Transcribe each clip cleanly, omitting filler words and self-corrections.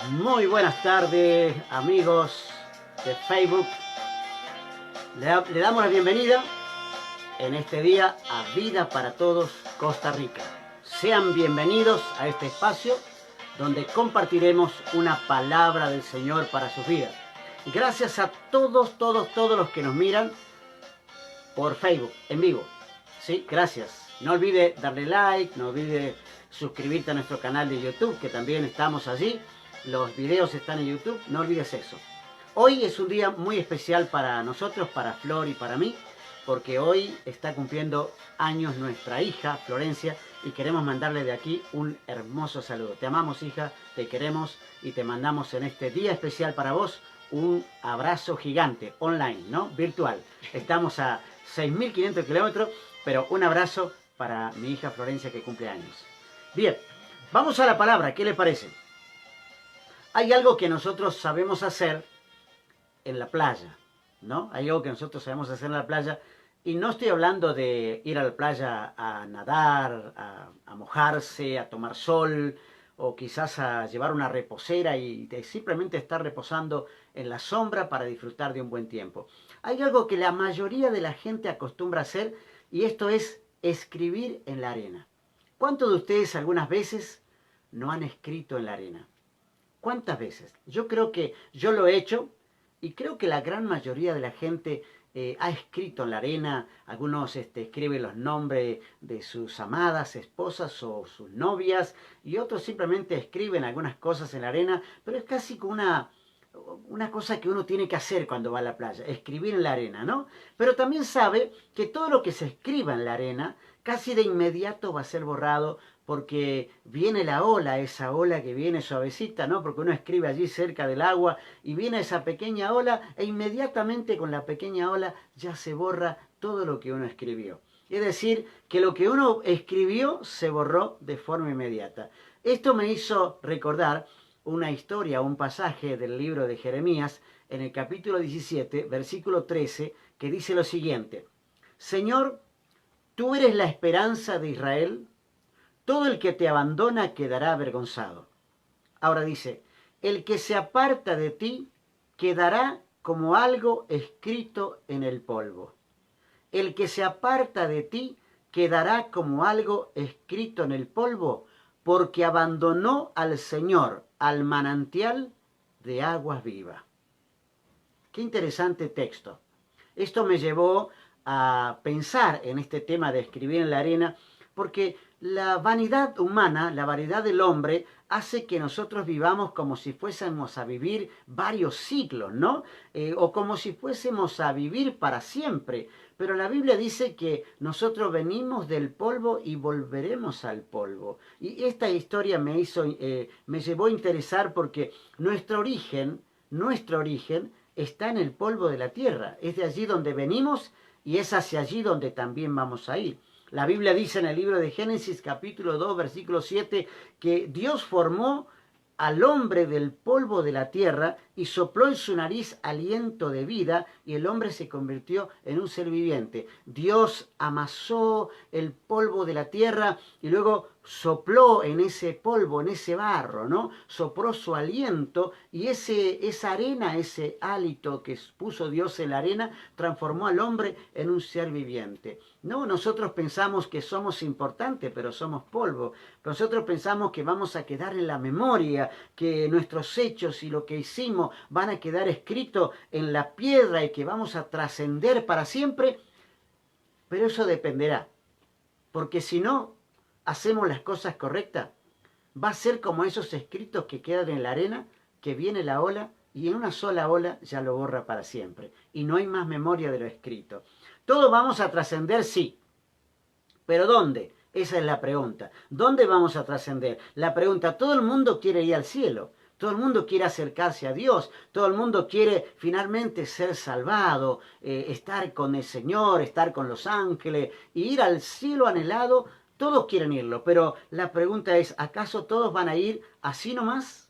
Muy buenas tardes, amigos de Facebook. Le damos la bienvenida en este día a Vida para Todos Costa Rica. Sean bienvenidos a este espacio donde compartiremos una palabra del Señor para sus vidas. Gracias a todos los que nos miran por Facebook en vivo. Sí, gracias. No olvide darle like, no olvide suscribirte a nuestro canal de YouTube, que también estamos allí. Los videos están en YouTube, no olvides eso. Hoy es un día muy especial para nosotros, para Flor y para mí, porque hoy está cumpliendo años nuestra hija, Florencia, y queremos mandarle de aquí un hermoso saludo. Te amamos, hija, te queremos y te mandamos en este día especial para vos un abrazo gigante, online, ¿no? Virtual. Estamos a 6.500 kilómetros, pero un abrazo para mi hija Florencia que cumple años. Bien, vamos a la palabra, ¿qué le parece? Hay algo que nosotros sabemos hacer en la playa, ¿no? Hay algo que nosotros sabemos hacer en la playa y no estoy hablando de ir a la playa a nadar, a mojarse, a tomar sol o quizás a llevar una reposera y de simplemente estar reposando en la sombra para disfrutar de un buen tiempo. Hay algo que la mayoría de la gente acostumbra a hacer y esto es escribir en la arena. ¿Cuántos de ustedes algunas veces no han escrito en la arena? ¿Cuántas veces? Yo creo que yo lo he hecho y creo que la gran mayoría de la gente ha escrito en la arena. Algunos escriben los nombres de sus amadas esposas o sus novias y otros simplemente escriben algunas cosas en la arena, pero es casi como una cosa que uno tiene que hacer cuando va a la playa, escribir en la arena, ¿no? Pero también sabe que todo lo que se escriba en la arena casi de inmediato va a ser borrado porque viene la ola, esa ola que viene suavecita, ¿no? Porque uno escribe allí cerca del agua y viene esa pequeña ola e inmediatamente con la pequeña ola ya se borra todo lo que uno escribió. Es decir, que lo que uno escribió se borró de forma inmediata. Esto me hizo recordar una historia, un pasaje del libro de Jeremías en el capítulo 17, versículo 13, que dice lo siguiente: Señor, tú eres la esperanza de Israel, todo el que te abandona quedará avergonzado. Ahora dice, el que se aparta de ti quedará como algo escrito en el polvo. El que se aparta de ti quedará como algo escrito en el polvo, porque abandonó al Señor, al manantial de aguas vivas. Qué interesante texto. Esto me llevó a pensar en este tema de escribir en la arena, porque la vanidad humana, la vanidad del hombre, hace que nosotros vivamos como si fuésemos a vivir varios siglos, ¿no? O como si fuésemos a vivir para siempre. Pero la Biblia dice que nosotros venimos del polvo y volveremos al polvo. Y esta historia me llevó a interesar porque nuestro origen está en el polvo de la tierra. Es de allí donde venimos y es hacia allí donde también vamos a ir. La Biblia dice en el libro de Génesis capítulo 2 versículo 7 que Dios formó al hombre del polvo de la tierra y sopló en su nariz aliento de vida y el hombre se convirtió en un ser viviente. Dios amasó el polvo de la tierra y luego sopló en ese polvo, en ese barro, ¿no? Sopló su aliento y esa arena, ese hálito que puso Dios en la arena, transformó al hombre en un ser viviente. No, nosotros pensamos que somos importantes, pero somos polvo. Nosotros pensamos que vamos a quedar en la memoria, que nuestros hechos y lo que hicimos van a quedar escritos en la piedra y que vamos a trascender para siempre, pero eso dependerá, porque si no hacemos las cosas correctas, va a ser como esos escritos que quedan en la arena, que viene la ola y en una sola ola ya lo borra para siempre, y no hay más memoria de lo escrito. Todos vamos a trascender, sí, pero ¿dónde? Esa es la pregunta. ¿Dónde vamos a trascender? La pregunta, todo el mundo quiere ir al cielo. Todo el mundo quiere acercarse a Dios, todo el mundo quiere finalmente ser salvado, estar con el Señor, estar con los ángeles, y ir al cielo anhelado. Todos quieren irlo, pero la pregunta es, ¿acaso todos van a ir así nomás?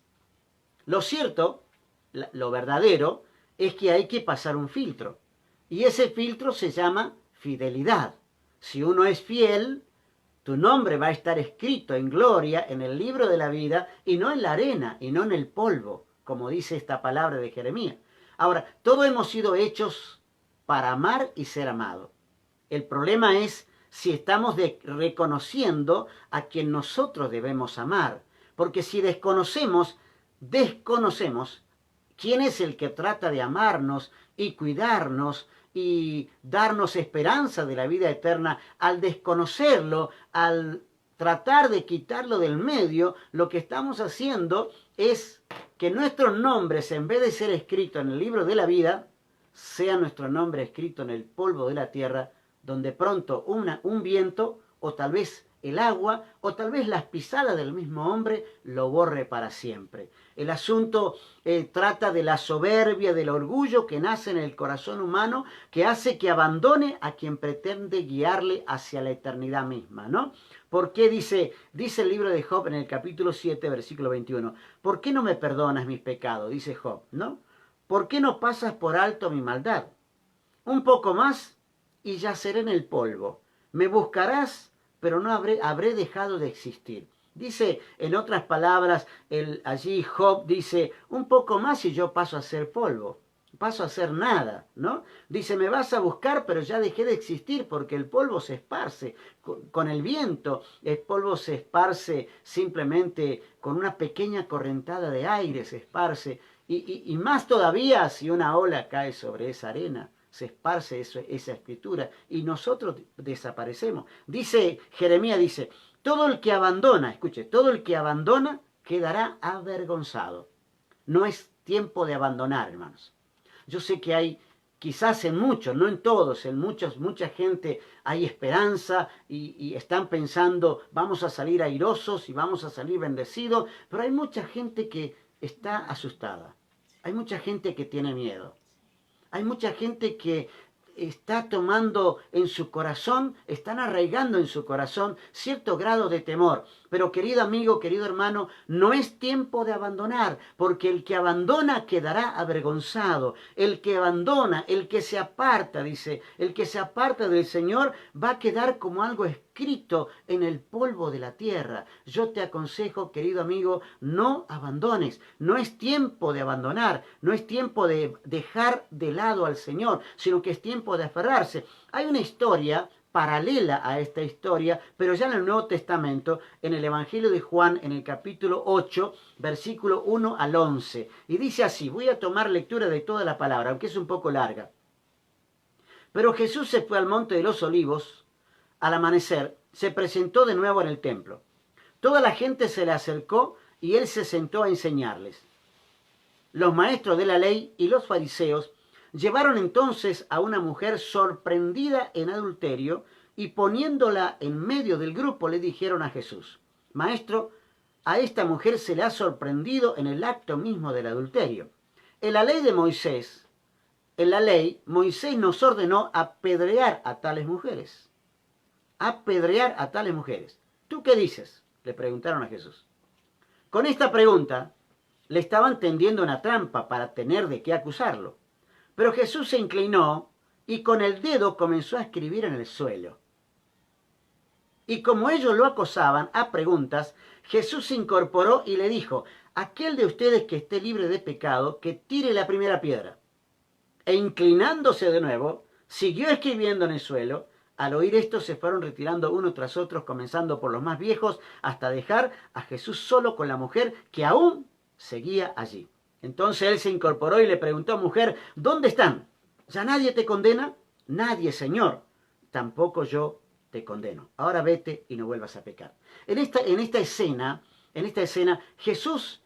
Lo cierto, lo verdadero, es que hay que pasar un filtro, y ese filtro se llama fidelidad. Si uno es fiel, Tu nombre va a estar escrito en gloria en el libro de la vida y no en la arena y no en el polvo, como dice esta palabra de Jeremías. Ahora, todos hemos sido hechos para amar y ser amados. El problema es si estamos reconociendo a quien nosotros debemos amar. Porque si desconocemos quién es el que trata de amarnos y cuidarnos y darnos esperanza de la vida eterna, al desconocerlo, al tratar de quitarlo del medio, lo que estamos haciendo es que nuestros nombres, en vez de ser escritos en el libro de la vida, sea nuestro nombre escrito en el polvo de la tierra, donde pronto un viento, o tal vez el agua, o tal vez las pisadas del mismo hombre, lo borre para siempre. El asunto trata de la soberbia, del orgullo que nace en el corazón humano, que hace que abandone a quien pretende guiarle hacia la eternidad misma, ¿no? ¿Por qué dice el libro de Job en el capítulo 7, versículo 21? ¿Por qué no me perdonas mis pecados? Dice Job, ¿no? ¿Por qué no pasas por alto mi maldad? Un poco más y yaceré en el polvo. Me buscarás, pero no habré dejado de existir. Dice, en otras palabras, allí Job dice, un poco más y yo paso a ser polvo, paso a ser nada, ¿no? Dice, me vas a buscar, pero ya dejé de existir porque el polvo se esparce con el viento, el polvo se esparce simplemente con una pequeña correntada de aire, se esparce, y más todavía si una ola cae sobre esa arena, se esparce esa escritura y nosotros desaparecemos. Dice, Jeremías dice, todo el que abandona, escuche, todo el que abandona quedará avergonzado. No es tiempo de abandonar, hermanos. Yo sé que hay, quizás en muchos, no en todos, en mucha gente hay esperanza y están pensando, vamos a salir airosos y vamos a salir bendecidos, pero hay mucha gente que está asustada. Hay mucha gente que tiene miedo. Hay mucha gente que está tomando en su corazón, están arraigando en su corazón cierto grado de temor. Pero querido amigo, querido hermano, no es tiempo de abandonar, porque el que abandona quedará avergonzado. El que abandona, el que se aparta, dice, el que se aparta del Señor va a quedar como algo escrito en el polvo de la tierra. Yo te aconsejo, querido amigo, no abandones. No es tiempo de abandonar, no es tiempo de dejar de lado al Señor, sino que es tiempo de aferrarse. Hay una historia paralela a esta historia, pero ya en el Nuevo Testamento, en el Evangelio de Juan, en el capítulo 8, versículo 1 al 11. Y dice así, voy a tomar lectura de toda la palabra, aunque es un poco larga. Pero Jesús se fue al monte de los olivos, al amanecer, se presentó de nuevo en el templo. Toda la gente se le acercó y él se sentó a enseñarles. Los maestros de la ley y los fariseos llevaron entonces a una mujer sorprendida en adulterio y poniéndola en medio del grupo le dijeron a Jesús, Maestro, a esta mujer se le ha sorprendido en el acto mismo del adulterio. En la ley de Moisés, Moisés nos ordenó apedrear a tales mujeres. Apedrear a tales mujeres. ¿Tú qué dices? Le preguntaron a Jesús. Con esta pregunta le estaban tendiendo una trampa para tener de qué acusarlo. Pero Jesús se inclinó y con el dedo comenzó a escribir en el suelo. Y como ellos lo acosaban a preguntas, Jesús se incorporó y le dijo, aquel de ustedes que esté libre de pecado, que tire la primera piedra. E inclinándose de nuevo, siguió escribiendo en el suelo. Al oír esto se fueron retirando uno tras otro, comenzando por los más viejos, hasta dejar a Jesús solo con la mujer que aún seguía allí. Entonces él se incorporó y le preguntó, mujer, ¿dónde están? ¿Ya nadie te condena? Nadie, Señor. Tampoco yo te condeno. Ahora vete y no vuelvas a pecar. En esta escena, Jesús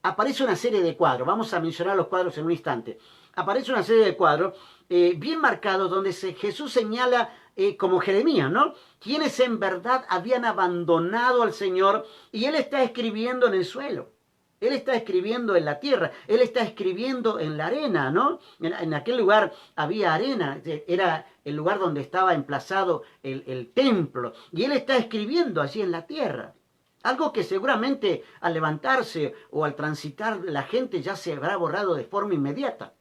aparece una serie de cuadros. Vamos a mencionar los cuadros en un instante. Aparece una serie de cuadros bien marcados donde Jesús señala como Jeremías, ¿no? Quienes en verdad habían abandonado al Señor y él está escribiendo en el suelo. Él está escribiendo en la tierra, él está escribiendo en la arena, ¿no? En aquel lugar había arena, era el lugar donde estaba emplazado el templo, y él está escribiendo allí en la tierra. Algo que seguramente al levantarse o al transitar la gente ya se habrá borrado de forma inmediata.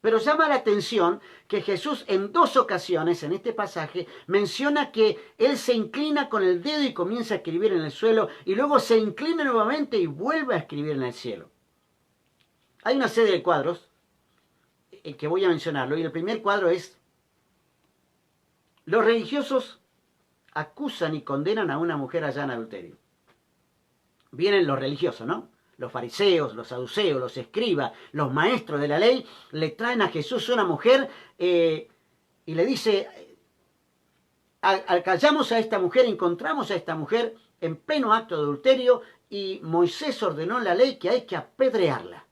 Pero llama la atención que Jesús en 2 ocasiones en este pasaje menciona que Él se inclina con el dedo y comienza a escribir en el suelo y luego se inclina nuevamente y vuelve a escribir en el cielo. Hay una serie de cuadros que voy a mencionarlo y el primer cuadro es: los religiosos acusan y condenan a una mujer allá en adulterio. Vienen los religiosos, ¿no? Los fariseos, los saduceos, los escribas, los maestros de la ley, le traen a Jesús una mujer y le dice, callamos a esta mujer, encontramos a esta mujer en pleno acto de adulterio y Moisés ordenó en la ley que hay que apedrearla.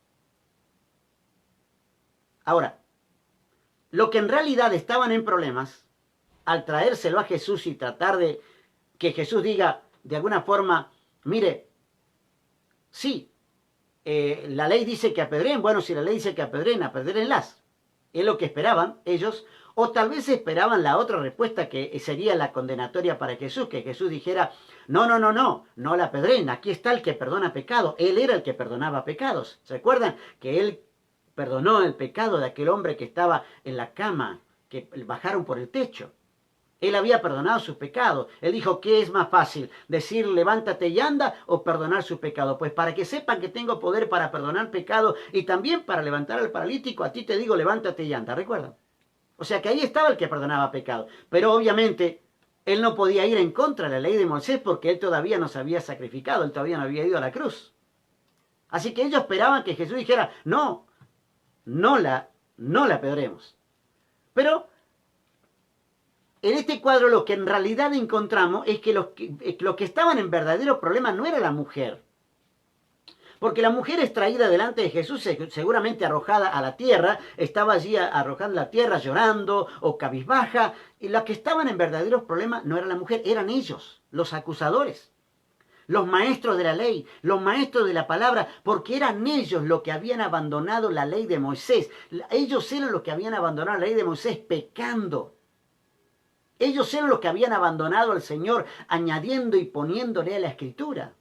Ahora, lo que en realidad estaban en problemas, al traérselo a Jesús y tratar de que Jesús diga de alguna forma, mire, sí, la ley dice que apedreen, bueno, si la ley dice que apedreen, apedréenlas. Es lo que esperaban ellos, o tal vez esperaban la otra respuesta que sería la condenatoria para Jesús, que Jesús dijera, no la apedreen, aquí está el que perdona pecado. Él era el que perdonaba pecados. ¿Se acuerdan? Que Él perdonó el pecado de aquel hombre que estaba en la cama, que bajaron por el techo. Él había perdonado sus pecados. Él dijo, ¿qué es más fácil? ¿Decir levántate y anda o perdonar sus pecados? Pues para que sepan que tengo poder para perdonar pecados y también para levantar al paralítico, a ti te digo levántate y anda. ¿Recuerdan? O sea que ahí estaba el que perdonaba pecados. Pero obviamente él no podía ir en contra de la ley de Moisés porque él todavía no se había sacrificado, él todavía no había ido a la cruz. Así que ellos esperaban que Jesús dijera, no la apedremos. Pero en este cuadro lo que en realidad encontramos es que los que estaban en verdadero problema no era la mujer. Porque la mujer es traída delante de Jesús, seguramente arrojada a la tierra, estaba allí arrojada a la tierra llorando o cabizbaja. Y los que estaban en verdaderos problemas no era la mujer, eran ellos, los acusadores, los maestros de la ley, los maestros de la palabra, porque eran ellos los que habían abandonado la ley de Moisés. Ellos eran los que habían abandonado la ley de Moisés pecando. Ellos eran los que habían abandonado al Señor, añadiendo y poniéndole a la Escritura.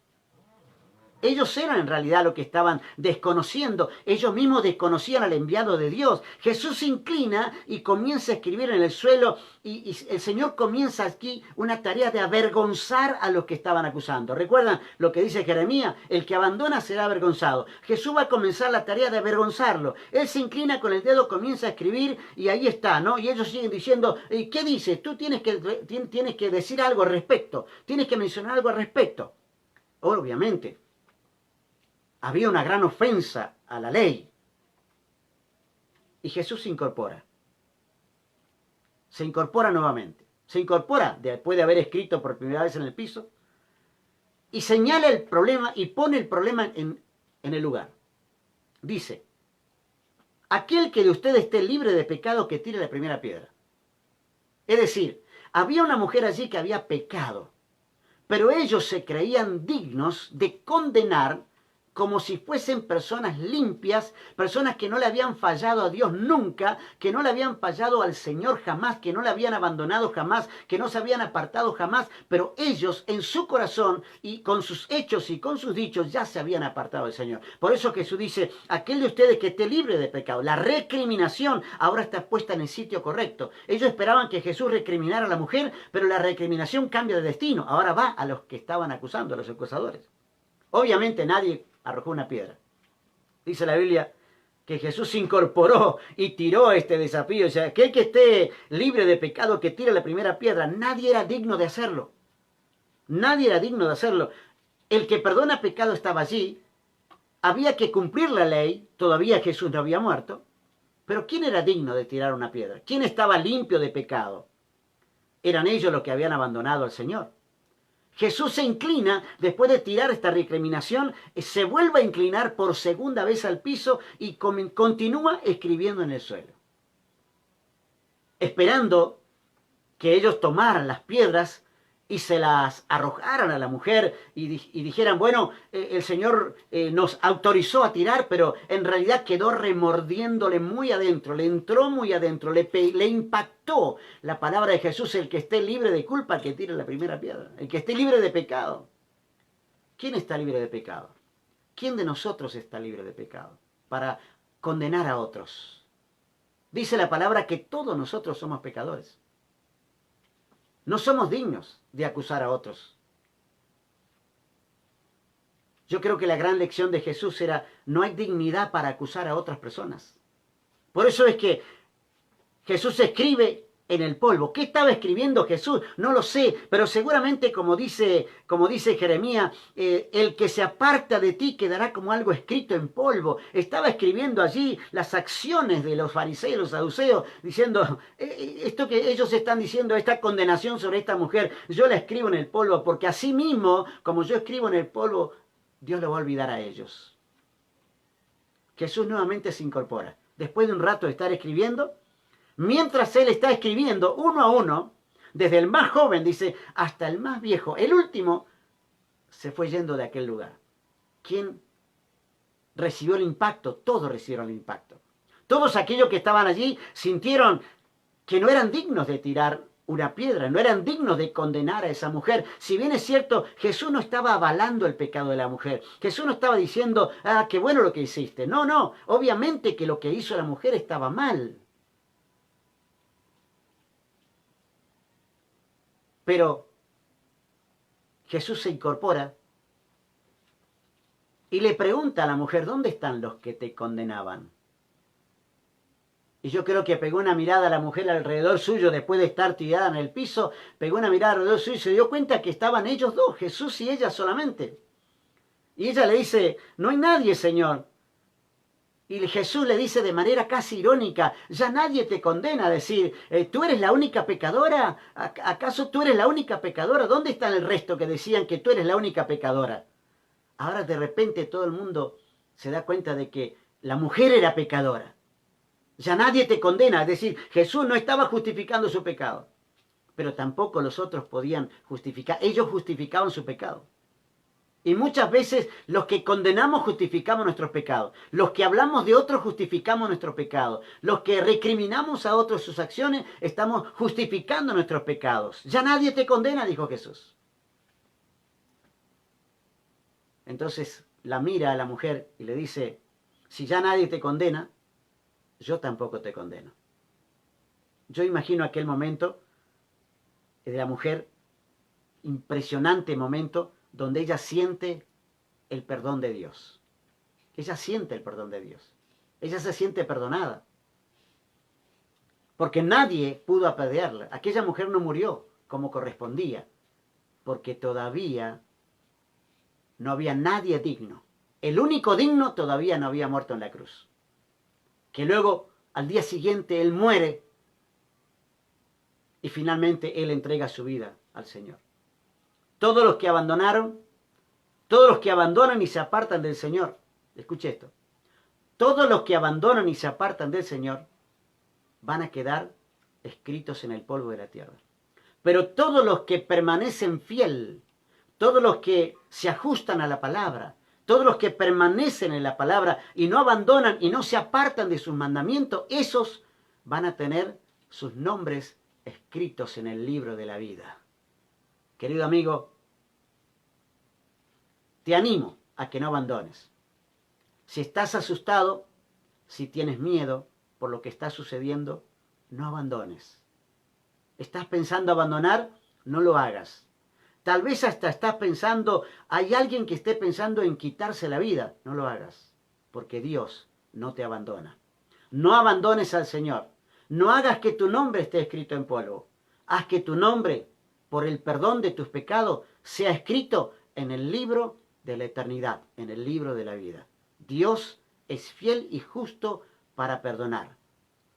Ellos eran en realidad lo que estaban desconociendo. Ellos mismos desconocían al enviado de Dios. Jesús se inclina y comienza a escribir en el suelo y el Señor comienza aquí una tarea de avergonzar a los que estaban acusando. ¿Recuerdan lo que dice Jeremías? El que abandona será avergonzado. Jesús va a comenzar la tarea de avergonzarlo. Él se inclina con el dedo, comienza a escribir y ahí está, ¿no? Y ellos siguen diciendo, ¿qué dices? Tú tienes que decir algo al respecto. Tienes que mencionar algo al respecto. Obviamente había una gran ofensa a la ley. Y Jesús se incorpora. Se incorpora nuevamente. Se incorpora después de haber escrito por primera vez en el piso. Y señala el problema y pone el problema en el lugar. Dice, aquel que de ustedes esté libre de pecado que tire la primera piedra. Es decir, había una mujer allí que había pecado. Pero ellos se creían dignos de condenar como si fuesen personas limpias, personas que no le habían fallado a Dios nunca, que no le habían fallado al Señor jamás, que no le habían abandonado jamás, que no se habían apartado jamás, pero ellos en su corazón y con sus hechos y con sus dichos ya se habían apartado del Señor. Por eso Jesús dice, aquel de ustedes que esté libre de pecado, la recriminación ahora está puesta en el sitio correcto. Ellos esperaban que Jesús recriminara a la mujer, pero la recriminación cambia de destino, ahora va a los que estaban acusando, a los acusadores. Obviamente nadie arrojó una piedra. Dice la Biblia que Jesús se incorporó y tiró este desafío. O sea, aquel que esté libre de pecado, que tire la primera piedra. Nadie era digno de hacerlo. Nadie era digno de hacerlo. El que perdona pecado estaba allí. Había que cumplir la ley. Todavía Jesús no había muerto. Pero ¿quién era digno de tirar una piedra? ¿Quién estaba limpio de pecado? Eran ellos los que habían abandonado al Señor. Jesús se inclina, después de tirar esta recriminación, se vuelve a inclinar por segunda vez al piso y continúa escribiendo en el suelo. Esperando que ellos tomaran las piedras y se las arrojaran a la mujer y dijeran, bueno, el Señor nos autorizó a tirar, pero en realidad quedó remordiéndole muy adentro, le entró muy adentro, le impactó la palabra de Jesús, el que esté libre de culpa, que tire la primera piedra, el que esté libre de pecado. ¿Quién está libre de pecado? ¿Quién de nosotros está libre de pecado para condenar a otros? Dice la palabra que todos nosotros somos pecadores. No somos dignos de acusar a otros. Yo creo que la gran lección de Jesús era, no hay dignidad para acusar a otras personas. Por eso es que Jesús escribe en el polvo. ¿Qué estaba escribiendo Jesús? No lo sé, pero seguramente como dice Jeremías, el que se aparta de ti quedará como algo escrito en polvo. Estaba escribiendo allí las acciones de los fariseos, los saduceos, diciendo, esto que ellos están diciendo, esta condenación sobre esta mujer, yo la escribo en el polvo, porque así mismo, como yo escribo en el polvo, Dios lo va a olvidar a ellos. Jesús nuevamente se incorpora. Después de un rato de estar escribiendo, mientras él está escribiendo uno a uno, desde el más joven, dice, hasta el más viejo, el último se fue yendo de aquel lugar. ¿Quién recibió el impacto? Todos recibieron el impacto. Todos aquellos que estaban allí sintieron que no eran dignos de tirar una piedra, no eran dignos de condenar a esa mujer. Si bien es cierto, Jesús no estaba avalando el pecado de la mujer. Jesús no estaba diciendo, ah, qué bueno lo que hiciste. No, no, obviamente que lo que hizo la mujer estaba mal. Pero Jesús se incorpora y le pregunta a la mujer, ¿dónde están los que te condenaban? Y yo creo que pegó una mirada a la mujer alrededor suyo, después de estar tirada en el piso, pegó una mirada alrededor suyo y se dio cuenta que estaban ellos dos, Jesús y ella solamente. Y ella le dice, no hay nadie, Señor. Y Jesús le dice de manera casi irónica, ya nadie te condena, a decir, ¿tú eres la única pecadora? ¿Acaso tú eres la única pecadora? ¿Dónde están el resto que decían que tú eres la única pecadora? Ahora de repente todo el mundo se da cuenta de que la mujer era pecadora. Ya nadie te condena, es decir, Jesús no estaba justificando su pecado, pero tampoco los otros podían justificar, ellos justificaban su pecado. Y muchas veces los que condenamos justificamos nuestros pecados, los que hablamos de otros justificamos nuestros pecados, los que recriminamos a otros sus acciones estamos justificando nuestros pecados. Ya nadie te condena, dijo Jesús. Entonces la mira a la mujer y le dice, si ya nadie te condena, yo tampoco te condeno. Yo imagino aquel momento de la mujer, impresionante momento, donde ella siente el perdón de Dios. Ella siente el perdón de Dios. Ella se siente perdonada. Porque nadie pudo apedrearla. Aquella mujer no murió como correspondía, porque todavía no había nadie digno. El único digno todavía no había muerto en la cruz. Que luego, al día siguiente, él muere y finalmente él entrega su vida al Señor. Todos los que abandonaron, todos los que abandonan y se apartan del Señor, escuche esto, todos los que abandonan y se apartan del Señor van a quedar escritos en el polvo de la tierra. Pero todos los que permanecen fiel, todos los que se ajustan a la palabra, todos los que permanecen en la palabra y no abandonan y no se apartan de sus mandamientos, esos van a tener sus nombres escritos en el libro de la vida. Querido amigo, te animo a que no abandones. Si estás asustado, si tienes miedo por lo que está sucediendo, no abandones. ¿Estás pensando abandonar? No lo hagas. Tal vez hasta estás pensando, hay alguien que esté pensando en quitarse la vida. No lo hagas, porque Dios no te abandona. No abandones al Señor. No hagas que tu nombre esté escrito en polvo. Haz que tu nombre, por el perdón de tus pecados, sea escrito en el libro de la eternidad, en el libro de la vida. Dios es fiel y justo para perdonar.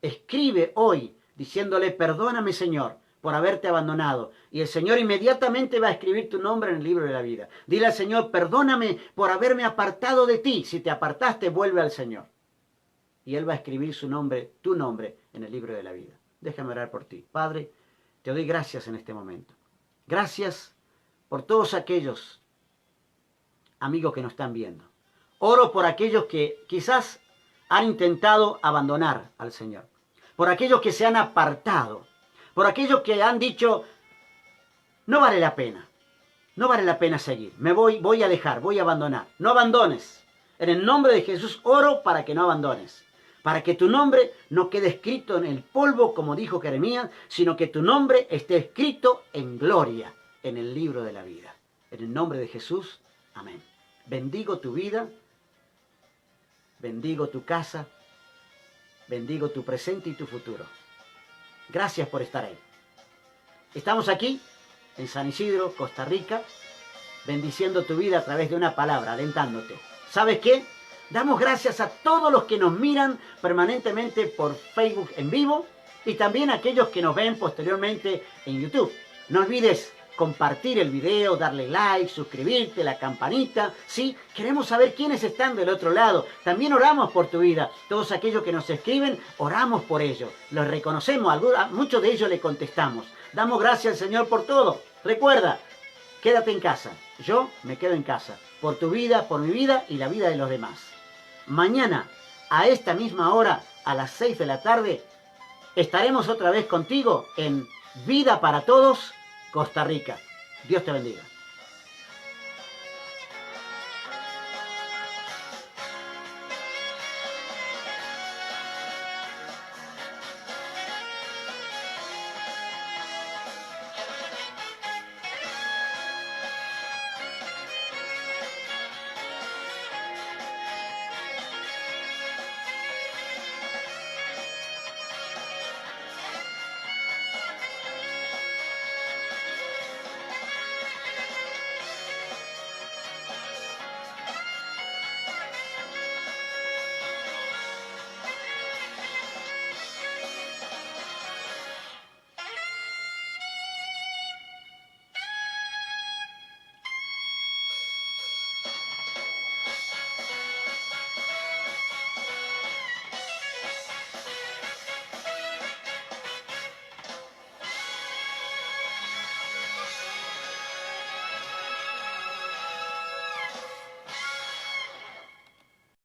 Escribe hoy diciéndole, perdóname, Señor, por haberte abandonado. Y el Señor inmediatamente va a escribir tu nombre en el libro de la vida. Dile al Señor, perdóname por haberme apartado de ti. Si te apartaste, vuelve al Señor. Y Él va a escribir su nombre, tu nombre, en el libro de la vida. Déjame orar por ti. Padre, te doy gracias en este momento. Gracias por todos aquellos amigos que nos están viendo. Oro por aquellos que quizás han intentado abandonar al Señor. Por aquellos que se han apartado. Por aquellos que han dicho, no vale la pena. No vale la pena seguir. Me voy a dejar, voy a abandonar. No abandones. En el nombre de Jesús oro para que no abandones. para que tu nombre no quede escrito en el polvo, como dijo Jeremías, sino que tu nombre esté escrito en gloria, en el libro de la vida. En el nombre de Jesús, amén. Bendigo tu vida, bendigo tu casa, bendigo tu presente y tu futuro. Gracias por estar ahí. Estamos aquí, en San Isidro, Costa Rica, bendiciendo tu vida a través de una palabra, alentándote. ¿Sabes qué? Damos gracias a todos los que nos miran permanentemente por Facebook en vivo y también a aquellos que nos ven posteriormente en YouTube. No olvides compartir el video, darle like, suscribirte, la campanita. Sí, queremos saber quiénes están del otro lado. También oramos por tu vida. Todos aquellos que nos escriben, oramos por ellos. Los reconocemos, a muchos de ellos le contestamos. Damos gracias al Señor por todo. Recuerda, quédate en casa. Yo me quedo en casa. Por tu vida, por mi vida y la vida de los demás. Mañana, a esta misma hora, a las 6 de la tarde, estaremos otra vez contigo en Vida para Todos, Costa Rica. Dios te bendiga.